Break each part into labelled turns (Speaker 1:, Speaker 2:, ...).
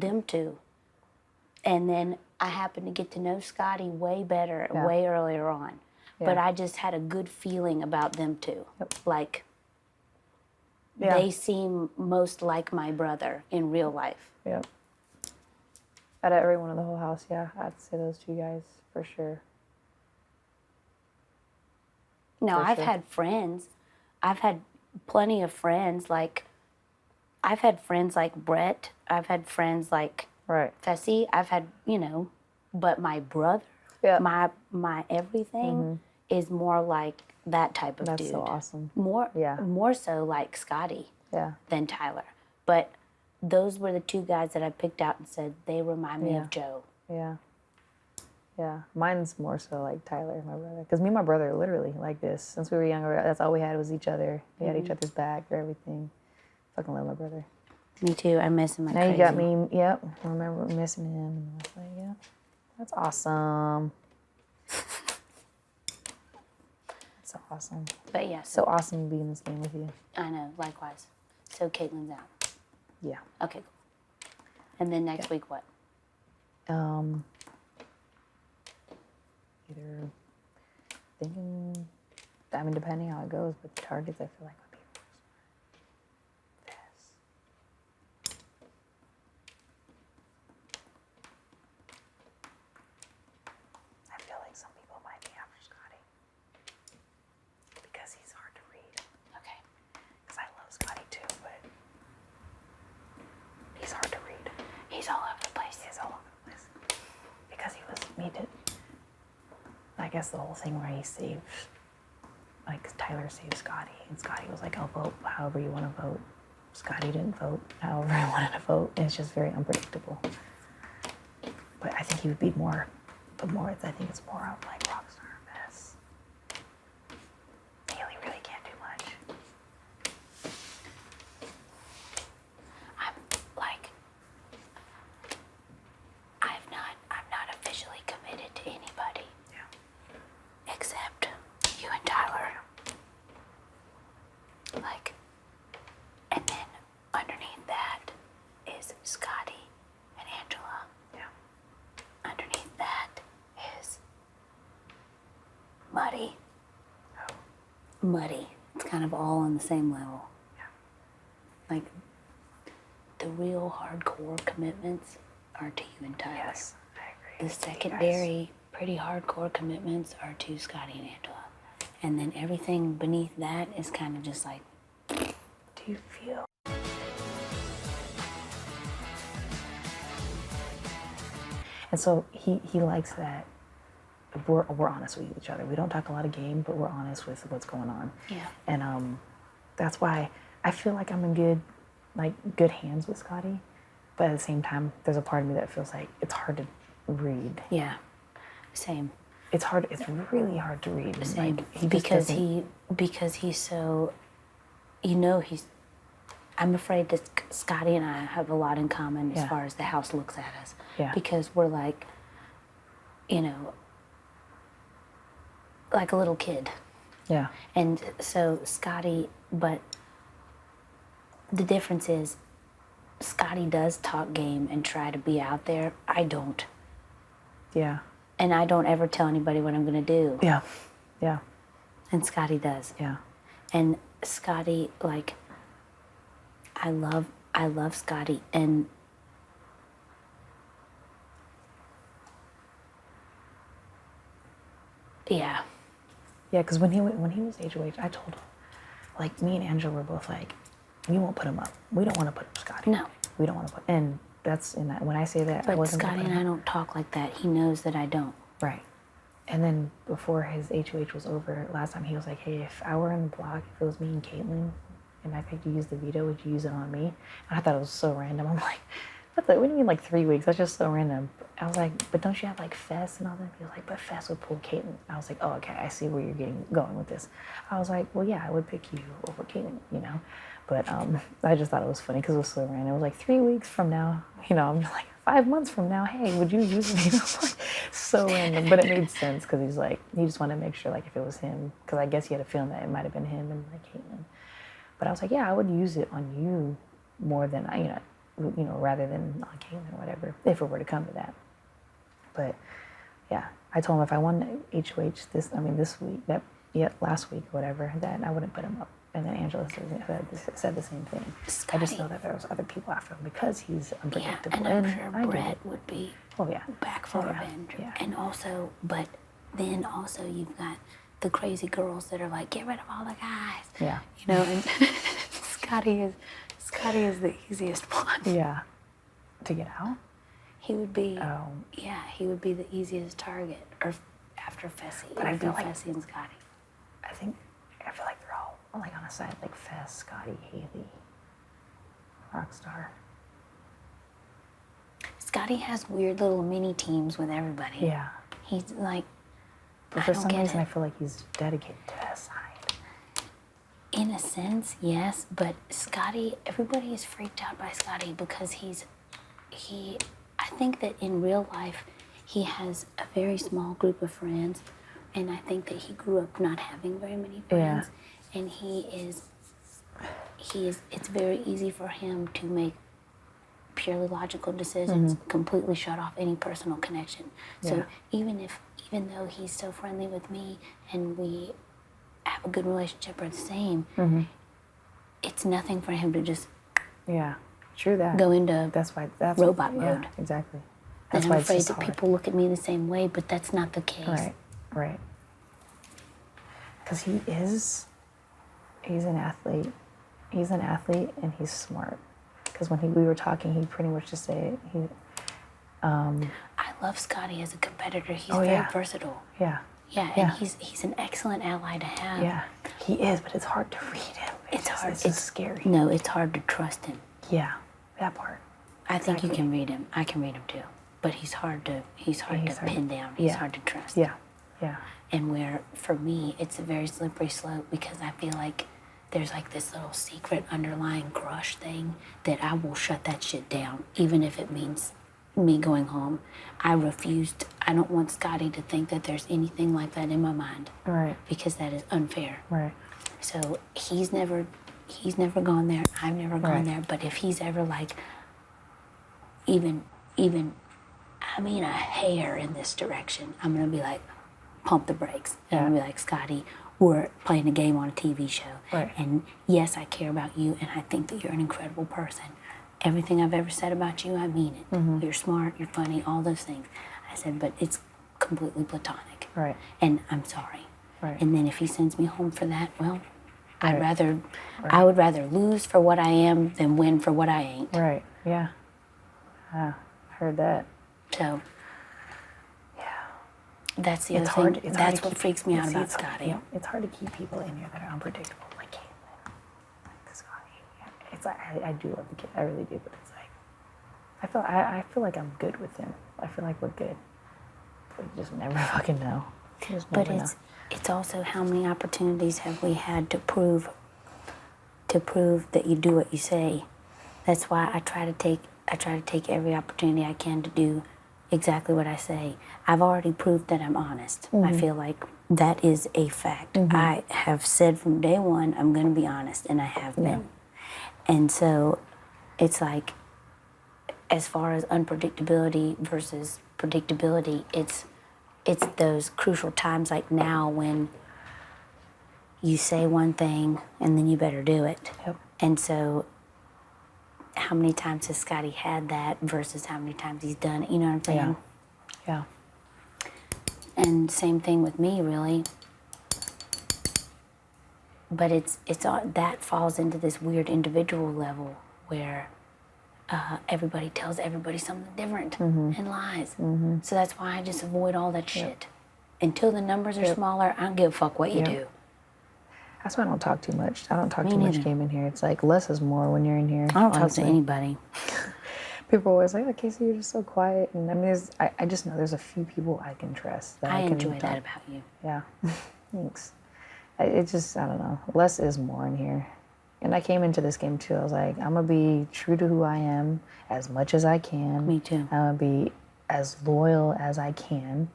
Speaker 1: them two. And then I happened to get to know Scotty way better, way earlier on. Yeah. But I just had a good feeling about them two. Yep. Like, they seem most like my brother in real life.
Speaker 2: Yep. Out of everyone in the whole house, I'd say those two guys for sure.
Speaker 1: No, I've had friends. I've had plenty of friends. Like, I've had friends like Brett. I've had friends like Fessy. I've had, but my brother, my everything is more like that type of dude.
Speaker 2: That's so awesome.
Speaker 1: More so like Scotty than Tyler. But those were the two guys that I picked out and said they remind me of Joe.
Speaker 2: Yeah. Yeah. Mine's more so like Tyler, my brother. Because me and my brother are literally like this. Since we were younger, that's all we had was each other. We had each other's back for everything. Fucking love my brother.
Speaker 1: Me too. I miss him like
Speaker 2: crazy.
Speaker 1: You
Speaker 2: got me, I remember missing him. And I was like, that's awesome. That's so awesome.
Speaker 1: But yeah.
Speaker 2: So awesome to be in this game with you.
Speaker 1: I know, likewise. So Caitlin's out.
Speaker 2: Yeah.
Speaker 1: Okay, cool. And then next week what?
Speaker 2: Either thinking, depending how it goes, but the targets I feel like would be this. I feel like some people might be after Scotty because he's hard to read.
Speaker 1: Okay.
Speaker 2: Because I love Scotty too, but he's hard to read.
Speaker 1: He's all over the place.
Speaker 2: He's all over the place. Because he did. I guess the whole thing where he saved, like Tyler saved Scotty, and Scotty was like, I'll vote however you want to vote. Scotty didn't vote however he wanted to vote, and it's just very unpredictable. But I think he would be more, I think it's more of like Rockstar mess. Haley really can't do much.
Speaker 1: I'm not officially committed to anybody. Except you and Tyler. Like, and then underneath that is Scotty and Angela.
Speaker 2: Yeah.
Speaker 1: Underneath that is Muddy.
Speaker 2: Oh.
Speaker 1: Muddy. It's kind of all on the same level.
Speaker 2: Yeah.
Speaker 1: Like, the real hardcore commitments are to you and Tyler.
Speaker 2: Yes, I agree.
Speaker 1: The secondary, pretty hardcore commitments are to Scotty and Angela. And then everything beneath that is kind of just like,
Speaker 2: do you feel? And so he likes that we're honest with each other. We don't talk a lot of game, but we're honest with what's going on.
Speaker 1: Yeah.
Speaker 2: And that's why I feel like I'm in good hands with Scotty. But at the same time, there's a part of me that feels like it's hard to read.
Speaker 1: Yeah. Same.
Speaker 2: It's hard. It's really hard to read.
Speaker 1: Same.
Speaker 2: Like,
Speaker 1: because he's so, I'm afraid that Scotty and I have a lot in common as far as the house looks at us.
Speaker 2: Yeah.
Speaker 1: Because we're like, like a little kid.
Speaker 2: Yeah.
Speaker 1: And so Scotty, but the difference is Scotty does talk game and try to be out there. I don't.
Speaker 2: Yeah.
Speaker 1: And I don't ever tell anybody what I'm going to do.
Speaker 2: Yeah. Yeah.
Speaker 1: And Scotty does.
Speaker 2: Yeah.
Speaker 1: And Scotty, like, I love Scotty. And yeah.
Speaker 2: Yeah, because when he was HOH, I told him, like, me and Angela were both like, we won't put him up. We don't want to put up Scotty.
Speaker 1: No.
Speaker 2: We don't want to put, and that's in that, when I say that,
Speaker 1: but
Speaker 2: I wasn't
Speaker 1: Scotty and I don't talk like that. He knows that I don't.
Speaker 2: Right. And then before his HOH was over, last time he was like, hey, if I were in the block, if it was me and Caitlin, and I picked to use the veto, would you use it on me? And I thought it was so random. I'm like, what do you mean like 3 weeks? That's just so random. I was like, but don't you have like Fess and all that? He was like, but Fess would pull Caitlin. I was like, oh, okay, I see where you're going with this. I was like, well, yeah, I would pick you over Caitlin, But I just thought it was funny because it was so random. It was like 3 weeks from now, I'm just like 5 months from now, hey, would you use me? Like, so random, but it made sense because he's like, he just wanted to make sure like if it was him, because I guess he had a feeling that it might have been him and like Caitlin. But I was like, yeah, I would use it on you more than you know, rather than on Caitlin or whatever, if it were to come to that. But yeah, I told him if I won HOH this week, last week or whatever, that I wouldn't put him up. And then Angela said the same thing.
Speaker 1: Scotty.
Speaker 2: I just know that there was other people after him because he's unpredictable.
Speaker 1: Yeah, and I'm sure Brett would be
Speaker 2: yeah.
Speaker 1: back for revenge.
Speaker 2: Yeah.
Speaker 1: And also, but then also you've got the crazy girls that are like, get rid of all the guys.
Speaker 2: Yeah.
Speaker 1: You know, and Scotty is the easiest one.
Speaker 2: Yeah. To get out?
Speaker 1: He would be, he would be the easiest target. Or after Fessy.
Speaker 2: But I feel like
Speaker 1: Fessy and Scotty.
Speaker 2: I feel like they're all like on a side, like Fess, Scotty, Haley, Rockstar.
Speaker 1: Scotty has weird little mini teams with everybody.
Speaker 2: Yeah.
Speaker 1: He's like,
Speaker 2: but for some reason, I feel like he's dedicated to that side.
Speaker 1: In a sense, yes, but Scotty, everybody is freaked out by Scotty because I think that in real life, he has a very small group of friends, and I think that he grew up not having very many friends, and it's very easy for him to make purely logical decisions, completely shut off any personal connection. So even though he's so friendly with me and we have a good relationship or the same, it's nothing for him to just
Speaker 2: true that
Speaker 1: go into robot mode.
Speaker 2: Yeah, exactly.
Speaker 1: That's and I'm afraid that people look at me the same way, but that's not the case.
Speaker 2: Right. Because he's an athlete. He's an athlete and he's smart. Because when we were talking, he pretty much just said
Speaker 1: I love Scotty as a competitor. He's very versatile.
Speaker 2: Yeah.
Speaker 1: Yeah, and he's an excellent ally to have.
Speaker 2: Yeah, he is, but it's hard to read him.
Speaker 1: It's hard.
Speaker 2: It's scary.
Speaker 1: No, it's hard to trust him.
Speaker 2: Yeah, that part.
Speaker 1: I think you can read him. I can read him too. But he's hard to pin down. He's hard to trust.
Speaker 2: Yeah.
Speaker 1: And where, for me, it's a very slippery slope because I feel like there's like this little secret underlying crush thing that I will shut that shit down, even if it means me going home. I don't want Scotty to think that there's anything like that in my mind.
Speaker 2: Right.
Speaker 1: Because that is unfair.
Speaker 2: Right.
Speaker 1: So he's never gone there. I've never gone there. But if he's ever like even a hair in this direction, I'm gonna be like, pump the brakes. And I'm gonna be like, Scotty, we're playing a game on a TV show.
Speaker 2: Right.
Speaker 1: And yes, I care about you and I think that you're an incredible person. Everything I've ever said about you, I mean it. You're smart, you're funny, all those things. I said, but it's completely platonic.
Speaker 2: Right.
Speaker 1: And I'm sorry.
Speaker 2: Right.
Speaker 1: And then if he sends me home for that, well, I would rather lose for what I am than win for what I ain't.
Speaker 2: Right. Yeah. I heard that.
Speaker 1: So that's the other thing. That's what freaks me out about Scotty.
Speaker 2: It's hard to keep people in here that are unpredictable, like Caitlin, like Scotty. It's like I do love the kid, I really do, but it's like I feel like I'm good with him. I feel like we're good, but you just never fucking know.
Speaker 1: But it's also how many opportunities have we had to prove that you do what you say. That's why I try to take every opportunity I can to do exactly what I say. I've already proved that I'm honest. I feel like that is a fact. I have said from day one, I'm going to be honest, and I have been. And so it's like, as far as unpredictability versus predictability, it's those crucial times like now when you say one thing and then you better do it.
Speaker 2: Yep.
Speaker 1: And so how many times has Scotty had that versus how many times he's done it? You know what I'm saying?
Speaker 2: Yeah.
Speaker 1: And same thing with me, really. But it's that falls into this weird individual level where everybody tells everybody something different and lies. So that's why I just avoid all that shit. Until the numbers are smaller, I don't give a fuck what you do.
Speaker 2: That's why I don't talk too much. I don't talk too much game in here. It's like less is more when you're in here.
Speaker 1: I don't talk to anybody.
Speaker 2: People are always like, "Oh, Kaycee, you're just so quiet." And I mean, I just know there's a few people I can trust. That
Speaker 1: I
Speaker 2: can
Speaker 1: enjoy that about you.
Speaker 2: Yeah, thanks. It just, I don't know. Less is more in here. And I came into this game too. I was like, I'm gonna be true to who I am as much as I can.
Speaker 1: Me too.
Speaker 2: I'm gonna be as loyal as I can.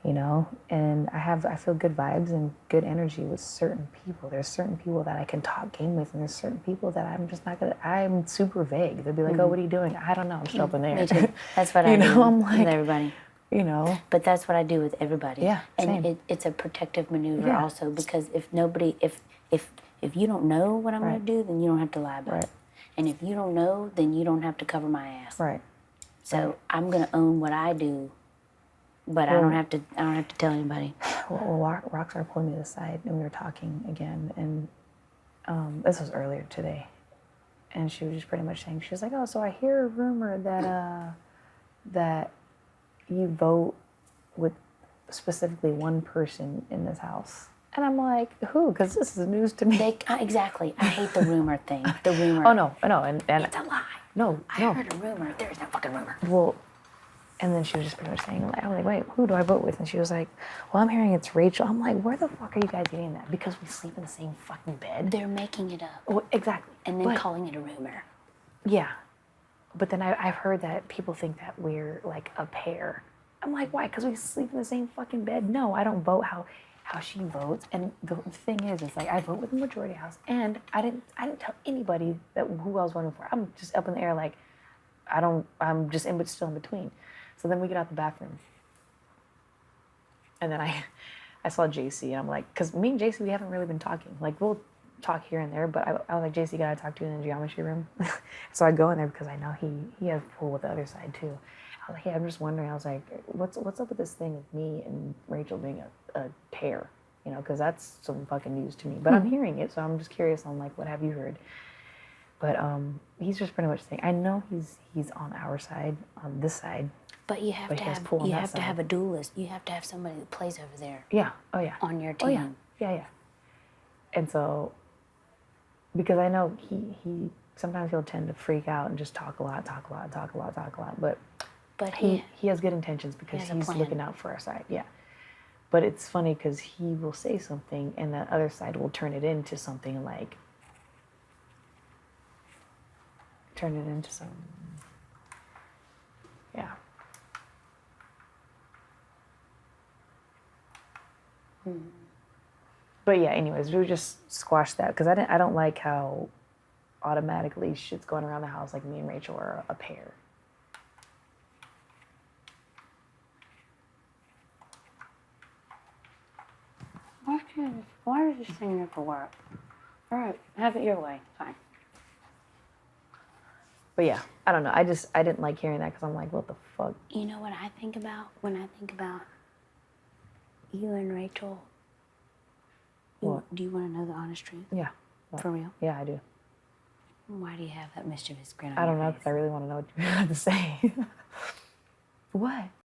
Speaker 2: you know, and I feel good vibes and good energy with certain people. There's certain people that I can talk game with, and there's certain people that I'm just not gonna. I'm super vague. They'll be like, "Oh, what are you doing?" I don't know. I'm just up in there.
Speaker 1: Me too. That's what I do
Speaker 2: I'm like,
Speaker 1: with everybody.
Speaker 2: You know.
Speaker 1: But that's what I do with everybody.
Speaker 2: Yeah, same.
Speaker 1: And it's a protective maneuver also, because if you don't know what I'm going to do, then you don't have to lie about it. And if you don't know, then you don't have to cover my ass.
Speaker 2: Right.
Speaker 1: So I'm going to own what I do, but I don't have to tell anybody.
Speaker 2: Well, Rockstar pulled me to the side, and we were talking again, and this was earlier today, and she was just pretty much saying, she was like, "Oh, so I hear a rumor that you vote with specifically one person in this house." And I'm like, "Who?" Because this is news to me.
Speaker 1: Exactly. I hate the rumor thing. The rumor.
Speaker 2: Oh no, and
Speaker 1: it's a lie.
Speaker 2: No,
Speaker 1: I heard a rumor. There's no fucking rumor.
Speaker 2: Well, and then she was just pretty much saying, I was like, "Wait, who do I vote with?" And she was like, "Well, I'm hearing it's Rachel." I'm like, "Where the fuck are you guys getting that? Because we sleep in the same fucking bed?"
Speaker 1: They're making it up.
Speaker 2: Oh, exactly.
Speaker 1: And then calling it a rumor.
Speaker 2: Yeah. But then I've heard that people think that we're like a pair. I'm like, why? Because we sleep in the same fucking bed? No, I don't vote how she votes. And the thing is, it's like I vote with the majority house, and I didn't tell anybody that who I was voting for. I'm just up in the air, like I'm just still in between. So then we get out the bathroom, and then I saw JC, and I'm like, because me and JC, we haven't really been talking. Like we'll talk here and there, but I was like, "JC, gotta talk to you in the geometry room." So I go in there because I know he has pull with the other side too. I was like, "Hey, I'm just wondering." I was like, "What's up with this thing of me and Rachel being a pair? You know, because that's some fucking news to me." But I'm hearing it, so I'm just curious. I'm like, "What have you heard?" But he's just pretty much saying, I know he's on our side, on this side.
Speaker 1: But you have to have a duelist. You have to have somebody that plays over there.
Speaker 2: Yeah. Oh yeah.
Speaker 1: On your team.
Speaker 2: Oh yeah. Yeah. And so, because I know he sometimes he'll tend to freak out and just talk a lot. But he has good intentions because he's looking out for our side. Yeah. But it's funny because he will say something and the other side will turn it into something like. Yeah. But yeah, anyways, we just squashed that because I don't like how automatically shit's going around the house like me and Rachel are a pair.
Speaker 1: Why does this thing never work? All right, have it your way. Fine.
Speaker 2: But yeah, I don't know. I didn't like hearing that because I'm like, what the fuck?
Speaker 1: You know what I think about when I think about you and Rachel?
Speaker 2: What?
Speaker 1: Do you want to know the honest truth?
Speaker 2: Yeah.
Speaker 1: What? For real?
Speaker 2: Yeah, I do.
Speaker 1: Why do you have that mischievous grin on
Speaker 2: I don't
Speaker 1: your
Speaker 2: know
Speaker 1: face?
Speaker 2: because I really want to know what you have to say. What?